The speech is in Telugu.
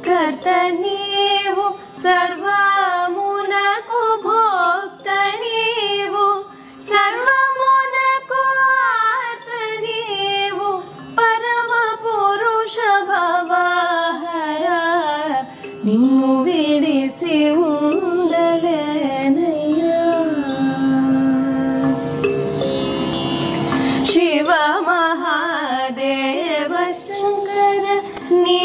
కర్త నీవు సర్వమునకు భోక్త నీవు సర్వమునకు ఆర్త నీవు పరమ పురుష భవహర నిన్ను విడిసి ఉండలేనయ్యా శివ మహాదేవ శంకర నీ